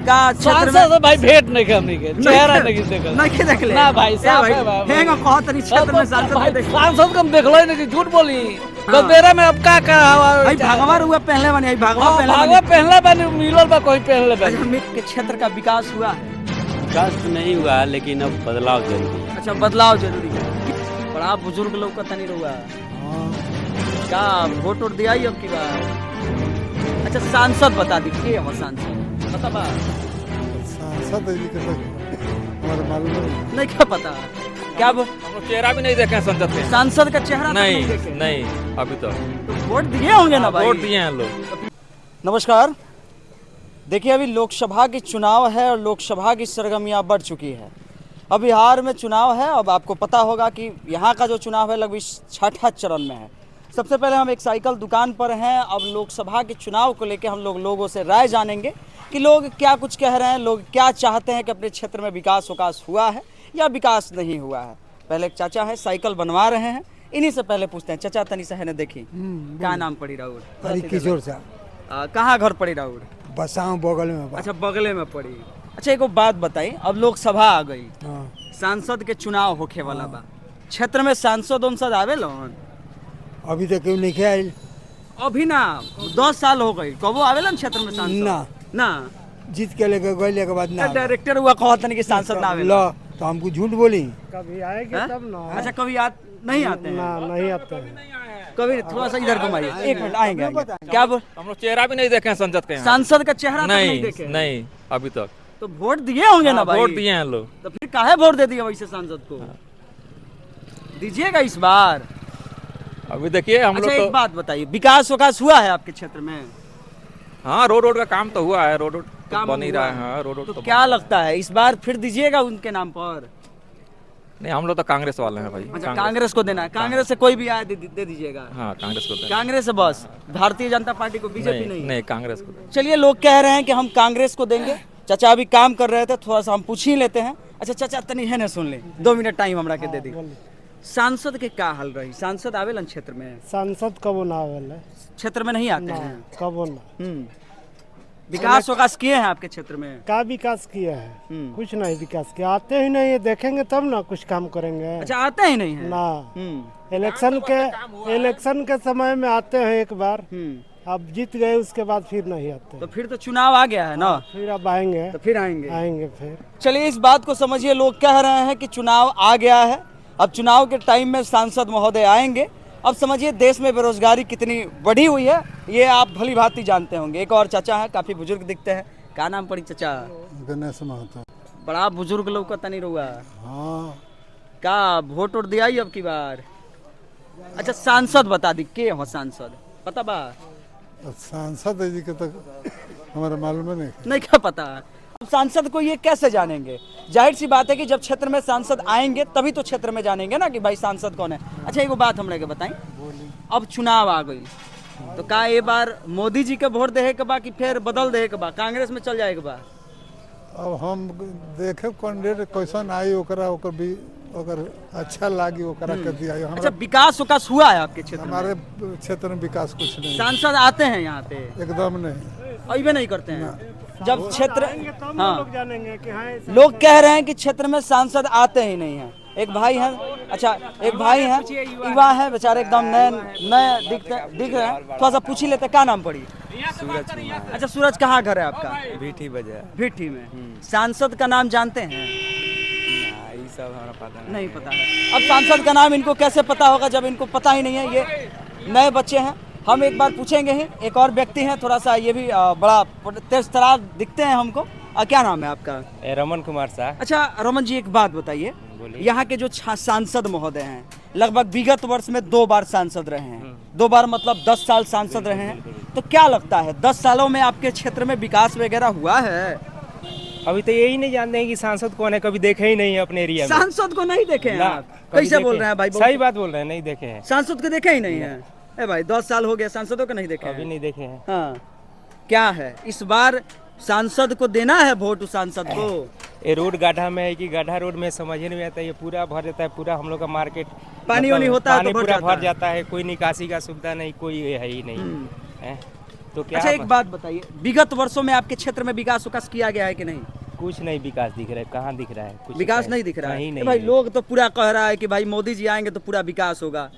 का क्षेत्र सांसद में भाई भेंट नहीं करने के चेहरा नहीं देखल नहीं देख ले ना भाई साहब है भाई हेंगा बहुत तनी क्षेत्र में सांसद भाई को देख सांसद कम देखलो ही नहीं झूठ बोली हाँ। गदेरा में अब का भाई भगवा हुआ पहले बने भाई भगवा पहले भागवा पहले बने मिलल बा कोई पहले बने अच्छा के क्षेत्र का विकास हुआ है। विकास तो नहीं हुआ है लेकिन अब बदलाव जरूरी है। अच्छा बदलाव जरूरी है। बड़ा बुजुर्ग लोग का तनी रहुआ क्या वोट वोट दिया ही अब की बार। अच्छा सांसद बता दी के हम सांसद पता बा सांसद है जी के तो हमारे मालूम नहीं क्या पता क्या वो हम चेहरा भी नहीं देखे हैं संसद के। सांसद का चेहरा तक नहीं देखे नहीं अभी तो तो वोट दिए होंगे ना भाई। वोट दिए हैं लोग। नमस्कार। देखिए अभी लोकसभा की चुनाव है और लोकसभा की सरगर्मियां बढ़ चुकी है। अब बिहार में चुनाव है। अब आपको पता होगा कि यहाँ का जो चुनाव है लगभग छठा चरण में है। सबसे पहले हम एक साइकिल दुकान पर हैं। अब लोकसभा के चुनाव को लेकर हम लोगों से राय जानेंगे कि लोग क्या कुछ कह रहे हैं, लोग क्या चाहते हैं कि अपने क्षेत्र में विकास हुआ है या विकास नहीं हुआ है। पहले एक चाचा है साइकिल बनवा रहे हैं, इन्हीं से पहले पूछते हैं। चाचा तनी सा है ने देखी क्या नाम पड़ी राउर? किशोर साहब कहाँ घर पड़ी राउर? बसाऊं बगल में बा। अच्छा बगले में पड़ी। अच्छा एक बात बताई, अब लोकसभा आ गई, हाँ। सांसद के चुनाव होखे वाला बा, क्षेत्र में सांसद उनसद आवे लोन? अभी तक क्यों नहीं खेल अभी ना 10 साल हो गई, कबो आवेला न क्षेत्र में सांसद? ना ना जीत के लेके गए के बाद ना डायरेक्टर हुआ कहत नहीं कि सांसद ना आवेला। लो तो हमको झूठ बोली कभी आएंगे हैं? तब ना। अच्छा कभी नहीं आते हैं? ना नहीं आते हैं। कभी थोड़ा सा इधर घुमाइए, एक मिनट आएंगे। क्या बोल? हम लोग चेहरा भी नहीं देखे हैं संसद के यहाँ। सांसद का चेहरा तक नहीं नहीं देखे? नहीं अभी तक। तो वोट दिए होंगे ना भाई? वोट दिए हैं लोग। तो फिर काहे वोट दे दिया वैसे सांसद को? दीजिएगा इस बार। अभी देखिए हम अच्छा लोग एक तो बात बताइए, विकास हुआ है आपके क्षेत्र में? हाँ रोड का काम तो हुआ है। रोड काम बन ही हुआ रहा है। है। हाँ रोड तो तो क्या लगता है इस बार फिर दीजिएगा उनके नाम पर? नहीं हम लोग तो कांग्रेस वाले हैं भाई। अच्छा कांग्रेस को देना है। कांग्रेस से कोई भी आए दे दीजिएगा? हाँ कांग्रेस को दें। कांग्रेस से बस, भारतीय जनता पार्टी को, बीजेपी नहीं? नहीं कांग्रेस को दें। चलिए लोग कह रहे हैं कि हम कांग्रेस को देंगे। चाचा अभी काम कर रहे थे, थोड़ा सा हम पूछ ही लेते हैं। अच्छा चाचा तनी है ना सुन ले, 2 मिनट टाइम हमरा के दे दी। सांसद के क्या हाल रही? सांसद आवेलन क्षेत्र में? सांसद कबो ना आवेला क्षेत्र में नहीं आते ना, हैं? कबो ना। विकास किए हैं आपके क्षेत्र में? का विकास किया है? कुछ नहीं विकास किया। आते ही नहीं है, देखेंगे तब ना कुछ काम करेंगे। अच्छा आते ही नहीं है ना। इलेक्शन के समय में आते हैं एक बार, अब जीत गए उसके बाद फिर नहीं आते। तो फिर तो चुनाव आ गया है ना? फिर अब आएंगे तो फिर आएंगे फिर। चलिए इस बात को समझिए, लोग कह रहे हैं कि चुनाव आ गया है, अब चुनाव के टाइम में सांसद महोदय आएंगे। अब समझिए देश में बेरोजगारी कितनी बढ़ी हुई है, ये आप भली भांति जानते होंगे। एक और चाचा है, काफी बुजुर्ग दिखते हैं। क्या नाम पड़ी चाचा? गणेश महतो। बड़ा बुजुर्ग लोग का तनी रुआ। हाँ का वोट वोट दिया ही अब की बार? अच्छा सांसद बता दी के हो सांसद पता बा? सांसद है जी के तो हमारे मालूम नहीं क्या पता। अब सांसद को ये कैसे जानेंगे? जाहिर सी बात है कि जब क्षेत्र में सांसद आएंगे तभी तो क्षेत्र में जानेंगे ना कि भाई सांसद कौन है। अच्छा एक बात हम लोग बताएं, अब चुनाव आ गई तो का ये बार मोदी जी के वोट दे के बा कि फिर बदल दे के बा, कांग्रेस में चल जाए के बा? अब हम देखे कैंडिडेट कैसन आई ओकर भी ओकर अच्छा लागी ओकरा के दिया। अच्छा विकास हुआ है आपके क्षेत्र में? हमारे क्षेत्र में विकास कुछ नहीं। सांसद आते हैं यहाँ पे? एकदम नहीं, अभी नहीं करते हैं। जब क्षेत्र हाँ लोग जानेंगे कि हाँ लोग कह रहे हैं कि क्षेत्र में सांसद आते ही नहीं हैं। एक भाई हैं, अच्छा एक भाई हैं, युवा है बेचारे, एकदम नए दिख रहे हैं। थोड़ा सा पूछ ही लेते, क्या नाम पड़ी? सूरज कुमार। अच्छा सूरज, कहाँ घर है आपका? भीठी बाजार। भीठी में। सांसद का नाम जानते हैं? ये सब हमारा पता नहीं पता है। अब सांसद का नाम इनको कैसे पता होगा जब इनको पता ही नहीं है? ये नए बच्चे हैं, हम एक बार पूछेंगे ही। एक और व्यक्ति हैं, थोड़ा सा ये भी बड़ा तेज तरार दिखते हैं हमको। क्या नाम है आपका? रमन कुमार शाह। अच्छा रमन जी एक बात बताइए, यहाँ के जो सांसद महोदय हैं लगभग विगत वर्ष में 2 बार सांसद रहे हैं, 2 बार मतलब 10 साल सांसद रहे हैं। तो क्या लगता है 10 सालों में आपके क्षेत्र में विकास वगैरह हुआ है? अभी तो यही नहीं जानते हैं कि सांसद कौन है, कभी देखे ही नहीं है अपने एरिया में। सांसद को नहीं देखे हैं ना, आप? कैसे बोल रहे हैं भाई? सही बात बोल रहे हैं, नहीं देखे हैं। सांसद को देखे ही नहीं है? ए भाई 10 साल हो गया, सांसदों को नहीं देखे अभी हैं? नहीं देखे हैं। हाँ क्या है इस बार सांसद को देना है वोट? उस सांसद को ये रोड गड्ढा में है कि गड्ढा रोड में समझ ही नहीं आता है। ये पूरा भर जाता है, पूरा हम लोग का मार्केट पानी वानी होता है तो पानी भर पूरा जाता भर है। जाता है, कोई निकासी का सुविधा नहीं, कोई है ही नहीं है। तो क्या अच्छा एक बात बताइए, विगत वर्षों में आपके क्षेत्र में विकास विकास किया गया है कि नहीं? कुछ नहीं विकास दिख रहा है, कहाँ दिख रहा है कुछ? विकास नहीं दिख रहा कहीं है नहीं भाई, है। लोग तो पूरा कह रहा है कि भाई मोदी जी आएंगे तो पूरा विकास होगा।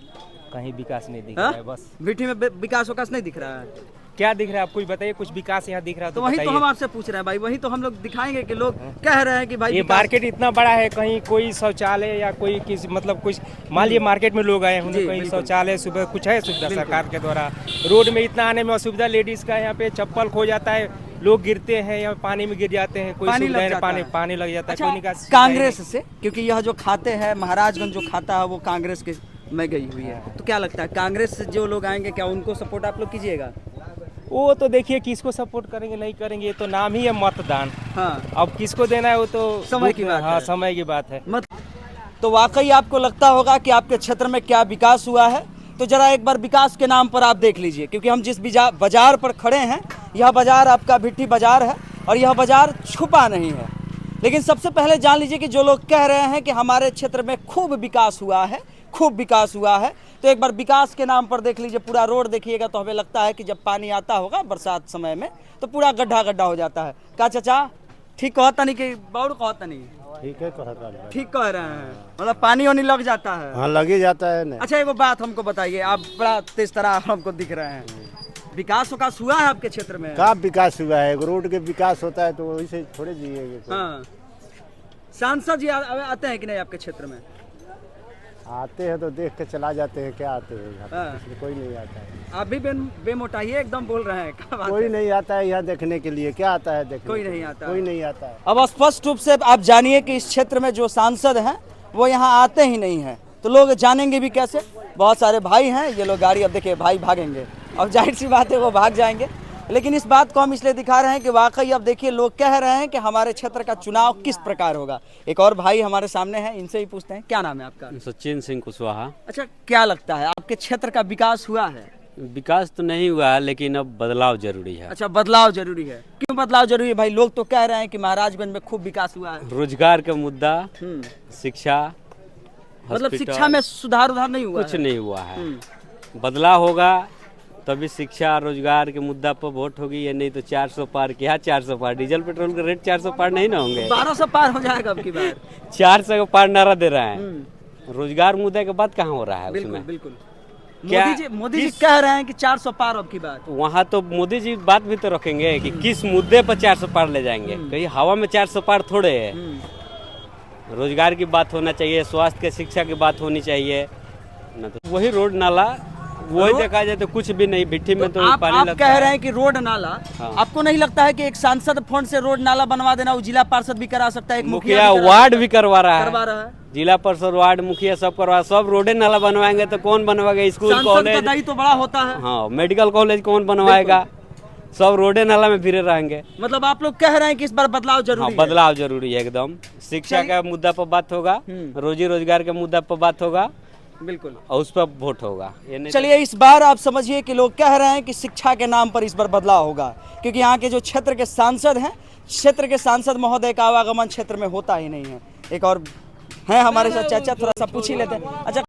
कहीं विकास नहीं दिख हाँ? रहा है बस। विठी में विकास विकास नहीं दिख रहा है, क्या दिख रहा है आपको ही बताइए, कुछ विकास यहाँ दिख रहा है तो तो वही तो बताइए। हम आपसे पूछ रहे हैं भाई, वही तो हम लोग दिखाएंगे कि लोग कह रहे हैं कि भाई ये विकास- मार्केट इतना बड़ा है, कहीं कोई शौचालय या कोई किसी मतलब कुछ मान लीजिए मार्केट में लोग आए जी, उन्हें कहीं बिल्कुल। शौचालय सुविधा कुछ है सुविधा सरकार के द्वारा? रोड में इतना आने में असुविधा, लेडीज का यहाँ पे चप्पल खो जाता है, लोग गिरते हैं या पानी में गिर जाते हैं, कोई पानी सुविधा लग नहीं, जाता है। पानी लग जाता है, अच्छा, कोई निकास सुविधा ही कांग्रेस से, क्योंकि यह जो खाते हैं महाराजगंज जो खाता है वो कांग्रेस के में गई हुई है, तो क्या लगता है कांग्रेस से जो लोग आएंगे क्या उनको सपोर्ट आप लोग कीजिएगा? नहीं। वो तो देखिए किसको सपोर्ट करेंगे नहीं करेंगे, ये तो नाम ही है मतदान। हाँ, अब किसको देना है वो तो समय की बात हाँ है। समय की बात है। मत तो वाकई आपको लगता होगा कि आपके क्षेत्र में क्या विकास हुआ है, तो जरा एक बार विकास के नाम पर आप देख लीजिए, क्योंकि हम जिस बाजार पर खड़े हैं यह बाजार आपका भिट्ठी बाजार है और यह बाजार छुपा नहीं है। लेकिन सबसे पहले जान लीजिए कि जो लोग कह रहे हैं कि हमारे क्षेत्र में खूब विकास हुआ है, खूब विकास हुआ है, तो एक बार विकास के नाम पर देख लीजिए, पूरा रोड देखिएगा तो हमें लगता है कि जब पानी आता होगा बरसात समय में तो पूरा गड्ढा गड्ढा हो जाता है। का चाचा ठीक कहता नहीं कि बाउर कहता नहीं? ठीक है, कहता है। ठीक कह रहे हैं, मतलब पानी वानी लग जाता है। हाँ, लग ही जाता है ना। अच्छा, एक बात हमको बताइए, आप बड़ा तेज तरह हमको दिख रहे हैं, विकास विकास हुआ है आपके क्षेत्र में? का विकास हुआ है? रोड के विकास होता है तो वही से थोड़े जिएंगे। हाँ, सांसद जी आते हैं कि नहीं आपके क्षेत्र में? आते हैं तो देख के चला जाते हैं, क्या आते हैं यहाँ पे? हाँ। इसमें कोई नहीं आता है। आप भी बेमोटाइए एकदम बोल रहे हैं, क्या बात कोई है? नहीं आता है यहाँ देखने के लिए, क्या आता है देखने कोई के नहीं लिए? आता। कोई नहीं आता है। अब स्पष्ट रूप से आप जानिए कि इस क्षेत्र में जो सांसद हैं वो यहाँ आते ही नहीं हैं, तो लोग जानेंगे भी कैसे? बहुत सारे भाई हैं, ये लोग गाड़ी, अब देखिए भाई भागेंगे, अब जाहिर सी बात है वो भाग जाएंगे। लेकिन इस बात को हम इसलिए दिखा रहे हैं कि वाकई अब देखिए लोग कह रहे हैं कि हमारे क्षेत्र का चुनाव किस प्रकार होगा। एक और भाई हमारे सामने हैं, इनसे ही पूछते हैं, क्या नाम है आपका? सचिन सिंह कुशवाहा। अच्छा, क्या लगता है आपके क्षेत्र का विकास हुआ है? विकास तो नहीं हुआ है लेकिन अब बदलाव जरूरी है। अच्छा, बदलाव जरूरी है। क्यों बदलाव जरूरी है भाई? लोग तो कह रहे हैं कि महाराजगंज में खूब विकास हुआ है। रोजगार का मुद्दा, शिक्षा, मतलब हॉस्पिटल, शिक्षा में सुधार उधार नहीं हुआ कुछ है? नहीं हुआ है। बदलाव होगा तभी शिक्षा रोजगार के मुद्दा पर वोट होगी, या नहीं तो 400 पार। क्या 400 पार? डीजल पेट्रोल का रेट 400 पार नहीं ना होंगे। 1200 पार हो जाएगा अब की बार। 400 का पार नारा दे रहा है। रोजगार मुद्दे के बाद कहाँ हो रहा है बिल्कुल उसमें? बिल्कुल। क्या मोदी जी कह रहे हैं कि 400 पार अब की बार। वहाँ तो मोदी जी बात भी तो रखेंगे कि किस मुद्दे पर 400 पार ले जाएंगे। कहीं हवा में 400 पार थोड़े है। रोजगार की बात होना चाहिए, स्वास्थ्य के शिक्षा की बात होनी चाहिए, ना तो वही रोड नाला वही देखा जाए तो कुछ भी नहीं। भिट्ठी में तो आप पानी लगता कह है। रहे हैं कि रोड नाला, हाँ। आपको नहीं लगता है कि एक सांसद फंड से रोड नाला बनवा देना, वो जिला पार्षद भी करा सकता है, एक मुखिया भी करा वार्ड सकता भी करवा रहा करवा है। रहा है। जिला परिषद वार्ड मुखिया सब करवा, सब रोडे नाला बनवाएंगे तो कौन बनवाएगा? स्कूल सांसद का कॉलेज, दायित्व तो बड़ा होता है। हाँ मेडिकल कॉलेज कौन बनवाएगा? सब रोडे नाला में फिरे रहेंगे। मतलब आप लोग कह रहे हैं कि इस बार बदलाव जरूरी हाँ है। बदलाव जरूरी है एकदम। शिक्षा का मुद्दा पर बात होगा, रोजी रोजगार के मुद्दा पर बात होगा, बिल्कुल, और उस पर वोट होगा। ये नहीं चलिए इस बार आप समझिए कि लोग कह रहे हैं कि शिक्षा के नाम पर इस बार बदलाव होगा, क्योंकि यहाँ के जो क्षेत्र के सांसद हैं, क्षेत्र के सांसद महोदय का आवागमन क्षेत्र में होता ही नहीं है। एक और है हमारे साथ चाचा, थोड़ा सा पूछ ही लेते हैं। अच्छा,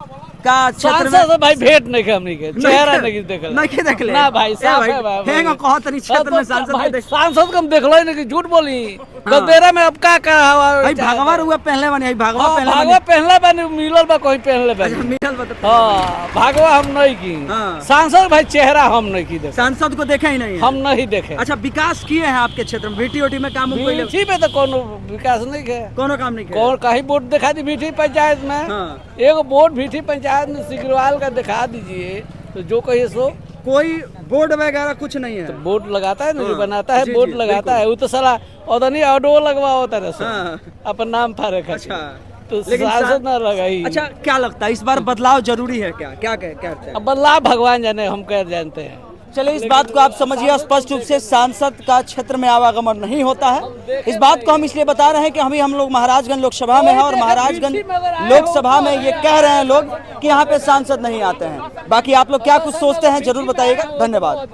का क्षेत्र सांसद से भाई भेंट नहीं हमनी के, चेहरा नहीं देखल। नहीं देख ले ना भाई, साफ ए है भाई। हेंगा कहत नहीं क्षेत्र में सांसद भाई, के देख। सांसद को हम देखलो ही नहीं कि झूठ बोली। गदेरा में अब का भाई भागवा रुआ पहले बनी, भागवा पहले भागवा पहनले बानी, मिलल बा कोई पहनले बानी। मिलल बता। हाँ, भागवा हम नहीं की। हाँ। सांसद भाई चेहरा हम नहीं की देखे, सांसद को देखा ही नहीं है। हम नहीं देखे। अच्छा, विकास किए हैं आपके क्षेत्र में? भिट्ठी ओटी में काम उम कोई मीठी पे तो कोनो विकास नहीं है। कोनो काम नहीं किया? कौन कहीं बोर्ड दिखा दी मीठी पंचायत में? हाँ। एगो बोर्ड मीठी पंचायत में सिगरवाल का दिखा दीजिए तो जो कहिए सो। कोई बोर्ड वगैरह कुछ नहीं है। बोर्ड लगाता है ना, जो हाँ, बनाता है जी, बोर्ड जी, लगाता बिल्कुल। है, वो तो साला ओदनी ऑडो लगवा होता है हाँ। अपन नाम फारे खातिर। अच्छा, तो लेकिन सांसद ना लगाई। अच्छा, क्या लगता है इस बार बदलाव जरूरी है? क्या क्या कहते हैं? अब बदलाव भगवान जाने, हम कह जानते हैं। चलिए इस बात को आप समझिए, स्पष्ट रूप से सांसद का क्षेत्र में आवागमन नहीं होता है। इस बात को हम इसलिए बता रहे हैं कि हम लोग महाराजगंज लोकसभा में हैं और महाराजगंज लोकसभा में ये कह रहे हैं लोग कि यहाँ पे सांसद नहीं आते हैं। बाकी आप लोग क्या कुछ सोचते हैं जरूर बताइएगा। धन्यवाद।